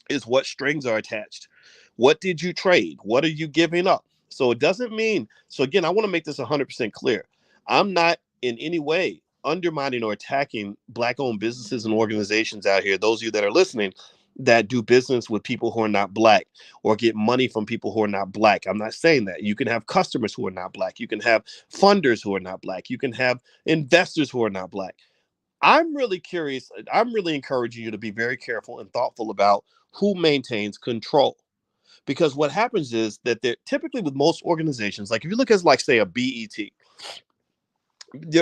is what strings are attached? What did you trade? What are you giving up? So it doesn't mean. So again, I want to make this 100% clear. I'm not in any way undermining or attacking Black-owned businesses and organizations out here. Those of you that are listening that do business with people who are not Black or get money from people who are not Black. I'm not saying that. You can have customers who are not Black. You can have funders who are not Black. You can have investors who are not Black. I'm really curious. I'm really encouraging you to be very careful and thoughtful about who maintains control. Because what happens is that they're typically with most organizations, like if you look at like say a BET,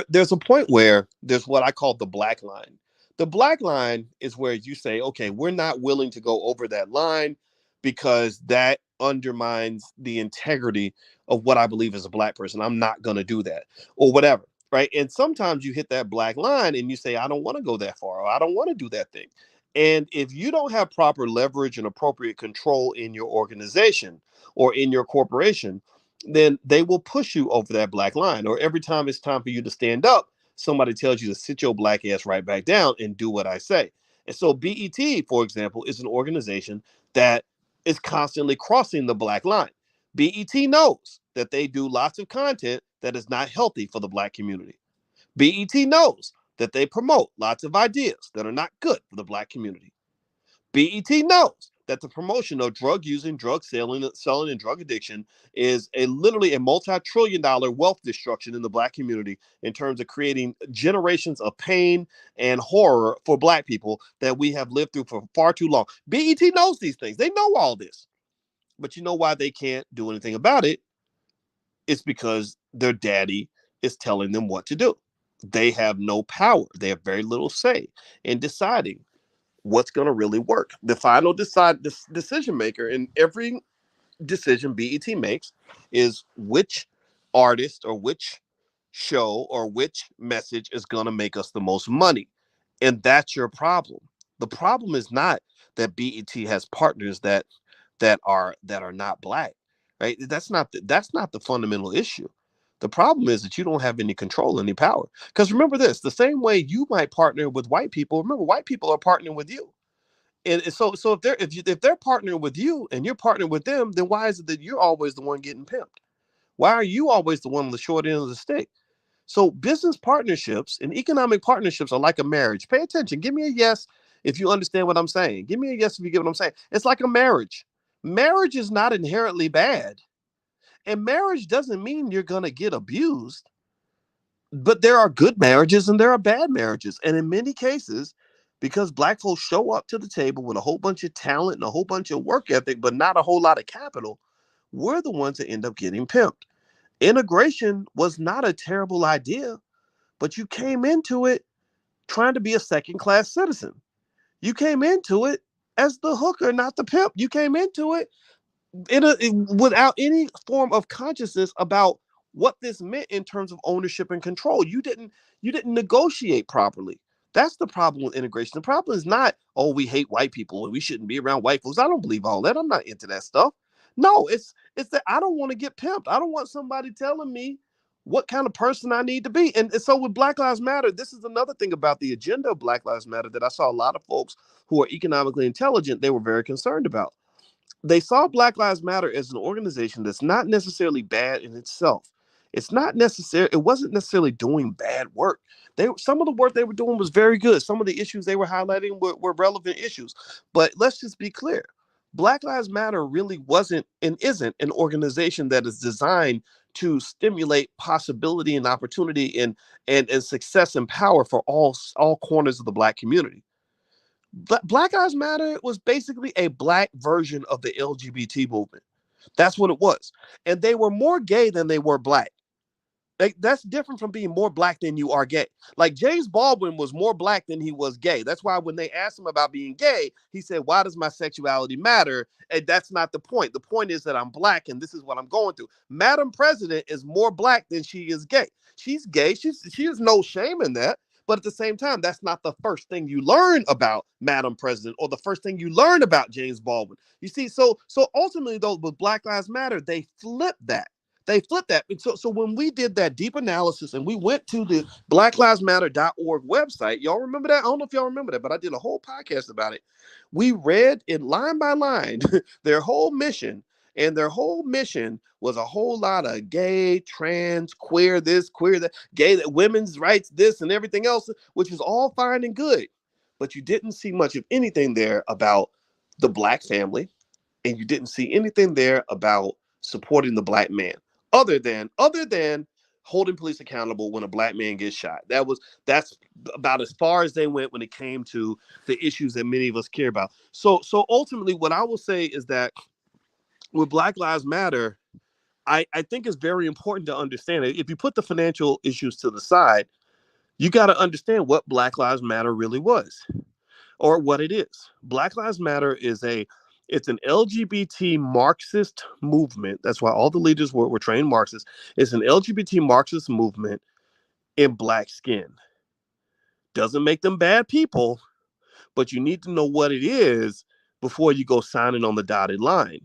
there's a point where there's what I call the black line. The black line is where you say, okay, we're not willing to go over that line because that undermines the integrity of what I believe as a Black person. I'm not going to do that or whatever. Right. And sometimes you hit that black line and you say, I don't want to go that far, or I don't want to do that thing. And if you don't have proper leverage and appropriate control in your organization or in your corporation, then they will push you over that black line. Or every time it's time for you to stand up, somebody tells you to sit your black ass right back down and do what I say. And so BET, for example, is an organization that is constantly crossing the black line. BET knows that they do lots of content that is not healthy for the Black community. BET knows that they promote lots of ideas that are not good for the Black community. BET knows that the promotion of drug using, drug selling, and drug addiction is literally a multi-trillion-dollar wealth destruction in the Black community in terms of creating generations of pain and horror for Black people that we have lived through for far too long. BET knows these things. They know all this. But you know why they can't do anything about it? It's because their daddy is telling them what to do. They have no power. They have very little say in deciding what's going to really work. The final decision maker in every decision BET makes is which artist or which show or which message is going to make us the most money. And that's your problem. The problem is not that BET has partners that are not Black, right? That's not the fundamental issue. The problem is that you don't have any control, any power. Because remember this, the same way you might partner with white people, remember white people are partnering with you. And so if they're partnering with you and you're partnering with them, then why is it that you're always the one getting pimped? Why are you always the one on the short end of the stick? So business partnerships and economic partnerships are like a marriage. Pay attention. Give me a yes if you understand what I'm saying. Give me a yes if you get what I'm saying. It's like a marriage. Marriage is not inherently bad. And marriage doesn't mean you're going to get abused. But there are good marriages and there are bad marriages. And in many cases, because Black folks show up to the table with a whole bunch of talent and a whole bunch of work ethic, but not a whole lot of capital, we're the ones that end up getting pimped. Integration was not a terrible idea, but you came into it trying to be a second-class citizen. You came into it as the hooker, not the pimp. You came into it without any form of consciousness about what this meant in terms of ownership and control. You didn't negotiate properly. That's the problem with integration. The problem is not, oh, we hate white people and we shouldn't be around white folks. I don't believe all that. I'm not into that stuff. No, it's that I don't want to get pimped. I don't want somebody telling me what kind of person I need to be. And so with Black Lives Matter, this is another thing about the agenda of Black Lives Matter that I saw a lot of folks who are economically intelligent, they were very concerned about. They saw Black Lives Matter as an organization that's not necessarily bad in itself. It wasn't necessarily doing bad work. Some of the work they were doing was very good. Some of the issues they were highlighting were relevant issues. But let's just be clear. Black Lives Matter really wasn't and isn't an organization that is designed to stimulate possibility and opportunity and success and power for all corners of the Black community. Black Lives Matter was basically a Black version of the LGBT movement. That's what it was. And they were more gay than they were Black. That's different from being more Black than you are gay. Like James Baldwin was more Black than he was gay. That's why when they asked him about being gay, he said, why does my sexuality matter? And that's not the point. The point is that I'm Black and this is what I'm going through. Madam President is more Black than she is gay. She's gay. She has no shame in that. But at the same time, that's not the first thing you learn about Madam President or the first thing you learn about James Baldwin. You see, so ultimately, though, with Black Lives Matter, they flipped that. And so when we did that deep analysis and we went to the blacklivesmatter.org website, y'all remember that? I don't know if y'all remember that, but I did a whole podcast about it. We read it line by line, their whole mission. And their whole mission was a whole lot of gay, trans, queer this, queer that, gay, that women's rights, this and everything else, which was all fine and good. But you didn't see much of anything there about the Black family. And you didn't see anything there about supporting the Black man, other than holding police accountable when a Black man gets shot. That's about as far as they went when it came to the issues that many of us care about. So ultimately, what I will say is that with Black Lives Matter, I think it's very important to understand it. If you put the financial issues to the side, you got to understand what Black Lives Matter really was or what it is. Black Lives Matter it's an LGBT Marxist movement. That's why all the leaders were trained Marxists. It's an LGBT Marxist movement in Black skin. Doesn't make them bad people, but you need to know what it is before you go signing on the dotted line.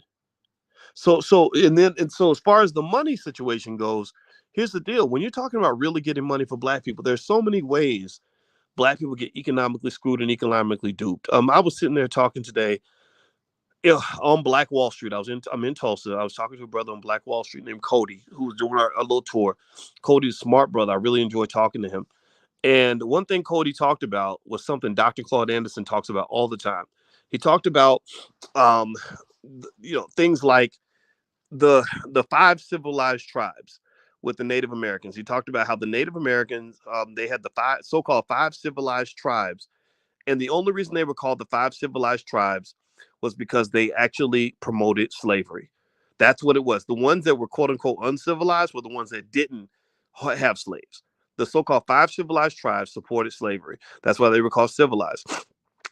So as far as the money situation goes, here's the deal. When you're talking about really getting money for Black people, there's so many ways Black people get economically screwed and economically duped. I was sitting there talking today on Black Wall Street. I'm in Tulsa. I was talking to a brother on Black Wall Street named Cody, who was doing a little tour. Cody's a smart brother. I really enjoyed talking to him. And one thing Cody talked about was something Dr. Claude Anderson talks about all the time. He talked about um, things like the five civilized tribes with the Native Americans. He talked about how the Native Americans, they had the five so-called five civilized tribes, and the only reason they were called the five civilized tribes was because they actually promoted slavery. That's what it was. The ones that were quote unquote uncivilized were the ones that didn't have slaves. The so-called five civilized tribes supported slavery. That's why they were called civilized.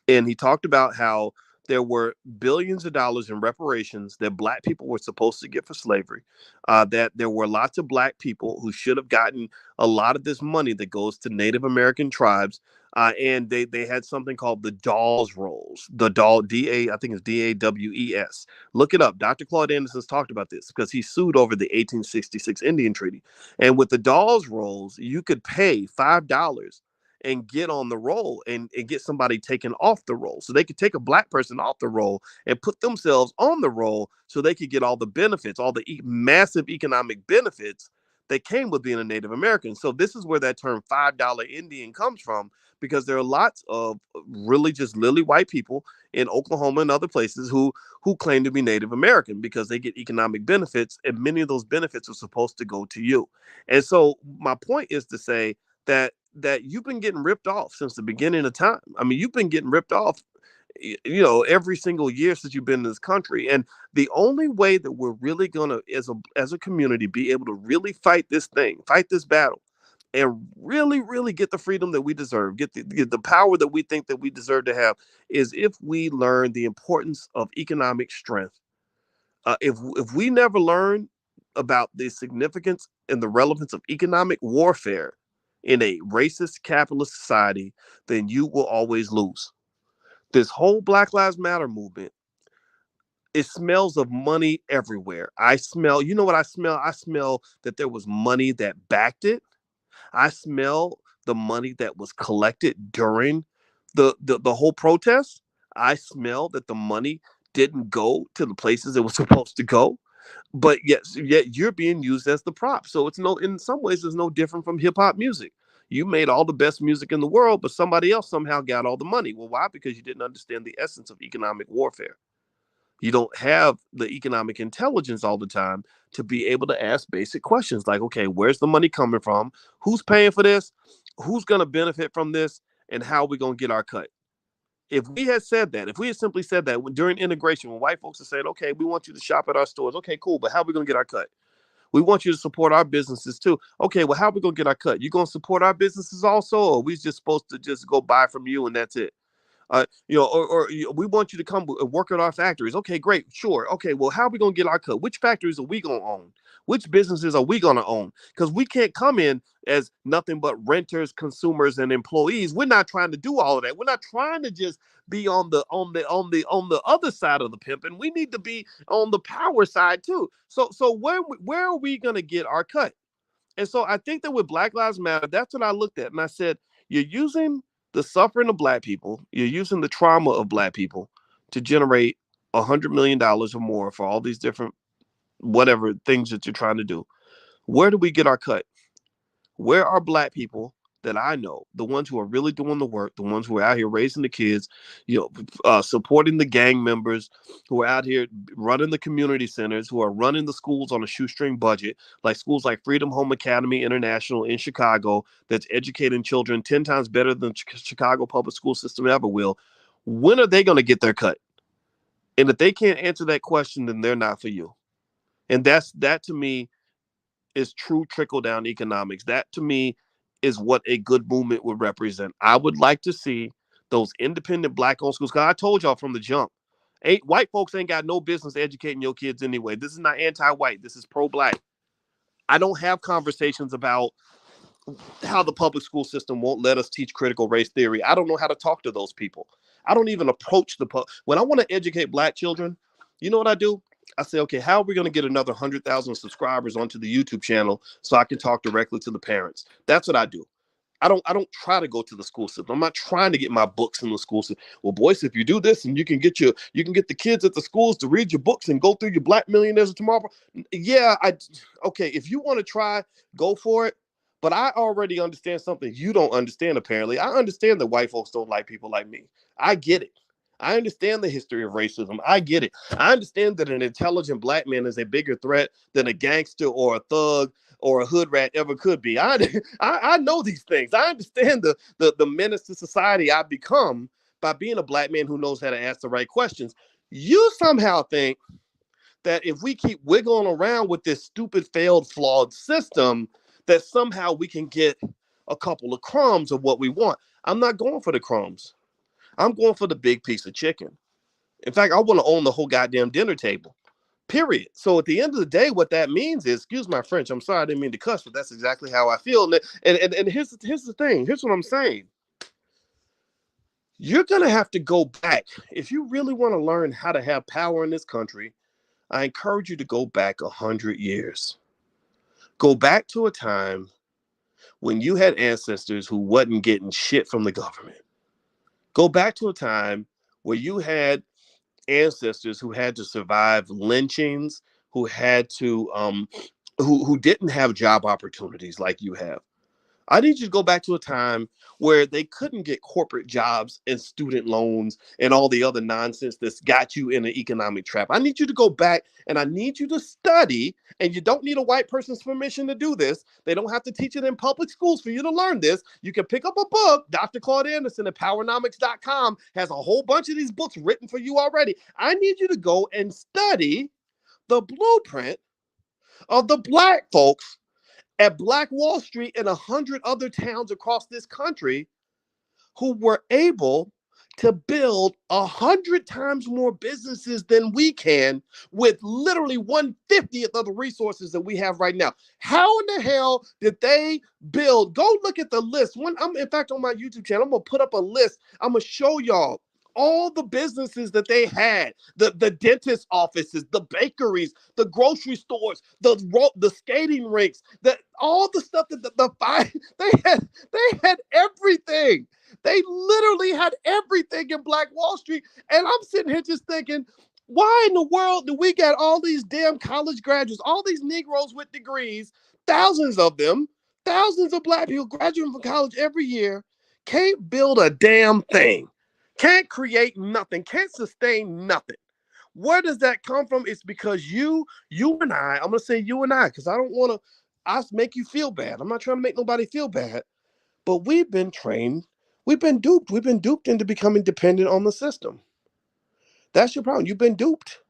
And he talked about how there were billions of dollars in reparations that black people were supposed to get for slavery, that there were lots of black people who should have gotten a lot of this money that goes to Native American tribes. And they had something called the Dawes Rolls, the Daw D A, I think it's DAWES. Look it up. Dr. Claude Anderson's talked about this because he sued over the 1866 Indian Treaty. And with the Dawes Rolls, you could pay $5 and get on the roll and get somebody taken off the roll. So they could take a black person off the roll and put themselves on the roll so they could get all the benefits, all the massive economic benefits that came with being a Native American. So this is where that term $5 Indian comes from, because there are lots of really just lily white people in Oklahoma and other places who claim to be Native American because they get economic benefits, and many of those benefits are supposed to go to you. And so my point is to say that you've been getting ripped off since the beginning of time. I mean, you've been getting ripped off, every single year since you've been in this country. And the only way that we're really gonna, as a community, be able to really fight this thing, fight this battle, and really, really get the freedom that we deserve, get the power that we think that we deserve to have, is if we learn the importance of economic strength. If we never learn about the significance and the relevance of economic warfare in a racist capitalist society, then you will always lose. This whole Black Lives Matter movement, it smells of money everywhere. I smell, you know what I smell? I smell that there was money that backed it. I smell the money that was collected during the whole protest. I smell that the money didn't go to the places it was supposed to go. But yet you're being used as the prop. So it's no, in some ways, it's no different from hip hop music. You made all the best music in the world, but somebody else somehow got all the money. Well, why? Because you didn't understand the essence of economic warfare. You don't have the economic intelligence all the time to be able to ask basic questions like, okay, where's the money coming from? Who's paying for this? Who's going to benefit from this? And how are we going to get our cut? If we had said that, if we had simply said that during integration, when white folks are saying, okay, we want you to shop at our stores. Okay, cool. But how are we going to get our cut? We want you to support our businesses too. Okay, well, how are we going to get our cut? You going to support our businesses also? Or are we just supposed to just go buy from you and that's it? Or we want you to come work at our factories. Okay, great, sure. Okay, well, how are we gonna get our cut? Which factories are we gonna own? Which businesses are we gonna own? Because we can't come in as nothing but renters, consumers, and employees. We're not trying to do all of that. We're not trying to just be on the other side of the pimp, and we need to be on the power side too. So where are we gonna get our cut? And so I think that with Black Lives Matter, that's what I looked at. And I said, you're using the suffering of black people, you're using the trauma of black people to generate $100 million or more for all these different whatever things that you're trying to do. Where do we get our cut? Where are black people that I know, the ones who are really doing the work, the ones who are out here raising the kids, supporting the gang members, who are out here running the community centers, who are running the schools on a shoestring budget, like schools like Freedom Home Academy International in Chicago, that's educating children 10 times better than Chicago public school system ever will. When are they going to get their cut? And if they can't answer that question, then they're not for you. And that to me is true trickle down economics. That to me is what a good movement would represent. I would like to see those independent black owned schools. Cause I told y'all from the jump, white folks ain't got no business educating your kids anyway. This is not anti-white. This is pro-black. I don't have conversations about how the public school system won't let us teach critical race theory. I don't know how to talk to those people. I don't even approach when I want to educate black children. You know what I do? I say, okay, how are we going to get another 100,000 subscribers onto the YouTube channel so I can talk directly to the parents? That's what I do. I don't try to go to the school system. I'm not trying to get my books in the school system. Well, boys, if you do this and you can get the kids at the schools to read your books and go through your Black Millionaires of Tomorrow. Yeah, okay, if you want to try, go for it. But I already understand something you don't understand, apparently. I understand that white folks don't like people like me. I get it. I understand the history of racism. I get it. I understand that an intelligent black man is a bigger threat than a gangster or a thug or a hood rat ever could be. I know these things. I understand the menace to society I've become by being a black man who knows how to ask the right questions. You somehow think that if we keep wiggling around with this stupid, failed, flawed system, that somehow we can get a couple of crumbs of what we want. I'm not going for the crumbs. I'm going for the big piece of chicken. In fact, I want to own the whole goddamn dinner table. Period. So at the end of the day, what that means is, excuse my French, I'm sorry, I didn't mean to cuss, but that's exactly how I feel. And here's the thing. Here's what I'm saying. You're gonna have to go back. If you really want to learn how to have power in this country, I encourage you to go back 100 years. Go back to a time when you had ancestors who wasn't getting shit from the government. Go back to a time where you had ancestors who had to survive lynchings, who had to who didn't have job opportunities like you have. I need you to go back to a time where they couldn't get corporate jobs and student loans and all the other nonsense that's got you in an economic trap. I need you to go back and I need you to study. And you don't need a white person's permission to do this. They don't have to teach it in public schools for you to learn this. You can pick up a book. Dr. Claude Anderson at powernomics.com has a whole bunch of these books written for you already. I need you to go and study the blueprint of the black folks at Black Wall Street and 100 other towns across this country who were able to build 100 times more businesses than we can with literally 1/50th of the resources that we have right now. How in the hell did they build? Go look at the list. In fact, on my YouTube channel, I'm going to put up a list. I'm going to show y'all all the businesses that they had, the dentist offices, the bakeries, the grocery stores, the skating rinks, all the stuff that they had everything. They literally had everything in Black Wall Street. And I'm sitting here just thinking, why in the world do we got all these damn college graduates, all these Negroes with degrees, thousands of them, thousands of black people graduating from college every year, can't build a damn thing, can't create nothing, can't sustain nothing? Where does that come from? It's because you and I'm going to say you and I, because I don't want to make you feel bad. I'm not trying to make nobody feel bad, but we've been trained. We've been duped. We've been duped into becoming dependent on the system. That's your problem. You've been duped.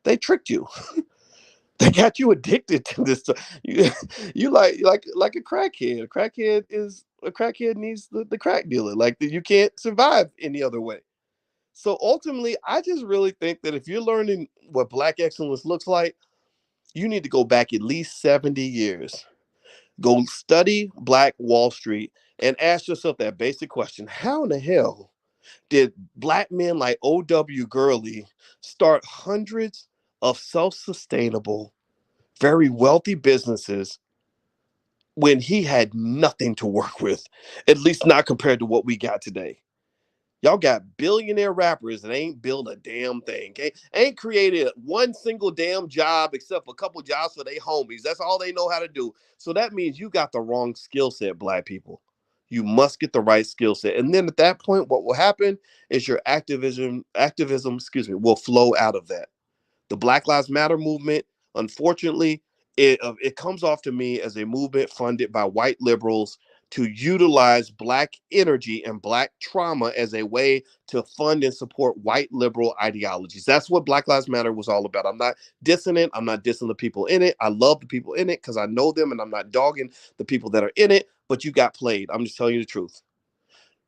They tricked you. They got you addicted to this. You like a crackhead. A crackhead needs the crack dealer. Like you can't survive any other way. So ultimately, I just really think that if you're learning what Black excellence looks like, you need to go back at least 70 years. Go study Black Wall Street and ask yourself that basic question. How in the hell did black men like O.W. Gurley start hundreds of self-sustainable, very wealthy businesses when he had nothing to work with, at least not compared to what we got today? Y'all got billionaire rappers that ain't built a damn thing. Ain't created one single damn job except a couple jobs for their homies. That's all they know how to do. So that means you got the wrong skill set, black people. You must get the right skill set. And then at that point, what will happen is your activism, will flow out of that. The Black Lives Matter movement, unfortunately, it comes off to me as a movement funded by white liberals to utilize black energy and black trauma as a way to fund and support white liberal ideologies. That's what Black Lives Matter was all about. I'm not dissing it. I'm not dissing the people in it. I love the people in it because I know them and I'm not dogging the people that are in it, but you got played. I'm just telling you the truth.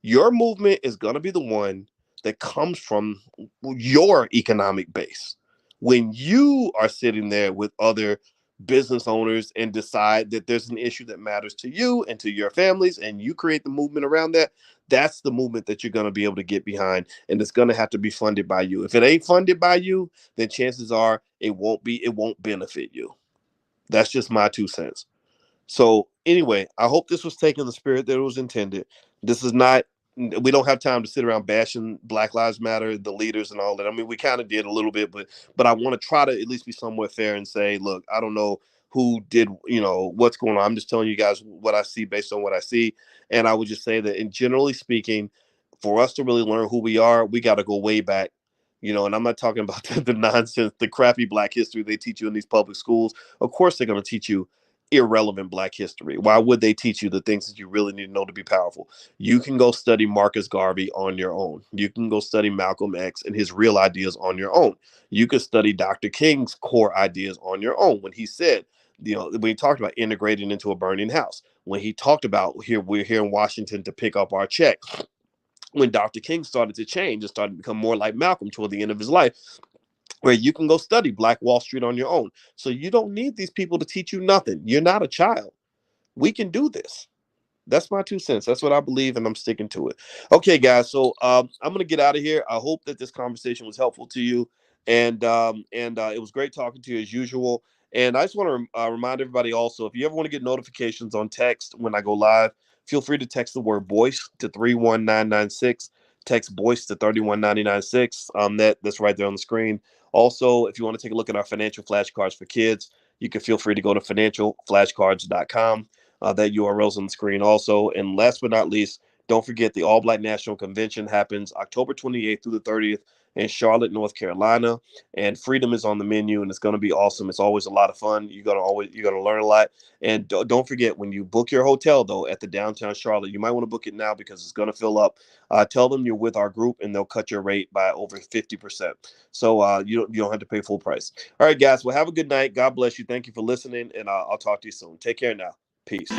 Your movement is going to be the one that comes from your economic base. When you are sitting there with other business owners and decide that there's an issue that matters to you and to your families, and you create the movement around that, that's the movement that you're going to be able to get behind, and it's going to have to be funded by you. If it ain't funded by you, then chances are it won't benefit you. That's just my 2 cents. So anyway, I hope this was taken in the spirit that it was intended. This is not, we don't have time to sit around bashing Black Lives Matter, the leaders and all that. I mean, we kind of did a little bit, but I want to try to at least be somewhat fair and say, look, I don't know who did, what's going on. I'm just telling you guys what I see based on what I see. And I would just say that, in generally speaking, for us to really learn who we are, we got to go way back. And I'm not talking about the nonsense, the crappy Black history they teach you in these public schools. Of course, they're going to teach you irrelevant Black history. Why would they teach you the things that you really need to know to be powerful? You can go study Marcus Garvey on your own. You can go study Malcolm X and his real ideas on your own. You could study Dr. King's core ideas on your own. When he said, when he talked about integrating into a burning house, when he talked about we're here in Washington to pick up our check, when Dr. King started to change and started to become more like Malcolm toward the end of his life, where you can go study Black Wall Street on your own. So you don't need these people to teach you nothing. You're not a child. We can do this. That's my 2 cents. That's what I believe, and I'm sticking to it. Okay, guys. So I'm going to get out of here. I hope that this conversation was helpful to you, and it was great talking to you as usual. And I just want to remind everybody also, if you ever want to get notifications on text when I go live, feel free to text the word "voice" to 31996. Text "voice" to 31996. That's right there on the screen. Also, if you want to take a look at our financial flashcards for kids, you can feel free to go to financialflashcards.com. That URL's on the screen also. And last but not least, don't forget the All Black National Convention happens October 28th through the 30th in Charlotte, North Carolina. And freedom is on the menu, and it's going to be awesome. It's always a lot of fun. You're going to learn a lot. And don't forget, when you book your hotel, though, at the downtown Charlotte, you might want to book it now because it's going to fill up. Tell them you're with our group, and they'll cut your rate by over 50%. So you don't have to pay full price. All right, guys. Well, have a good night. God bless you. Thank you for listening, and I'll talk to you soon. Take care now. Peace.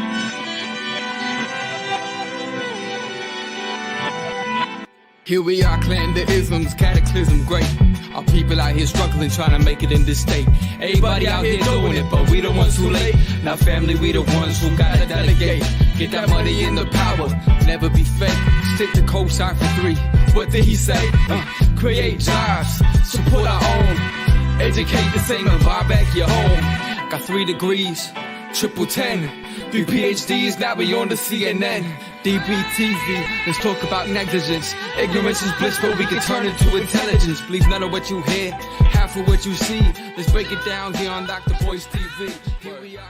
Here we are, clan the isms, cataclysm great. Our people out here struggling, trying to make it in this state. Everybody out here doing it, but we the ones too late. Now family, we the ones who gotta delegate. Get that money in the power, never be fake. Stick to cosign for 3. What did he say? Create jobs, support our own. Educate the same and buy back your home. Got 3 degrees, triple 10. 3 PhDs, now we on the CNN. DBTV, let's talk about negligence. Ignorance is bliss, but we can turn it to intelligence. Believe none of what you hear, half of what you see. Let's break it down here on Dr. Boyce TV. Here we are.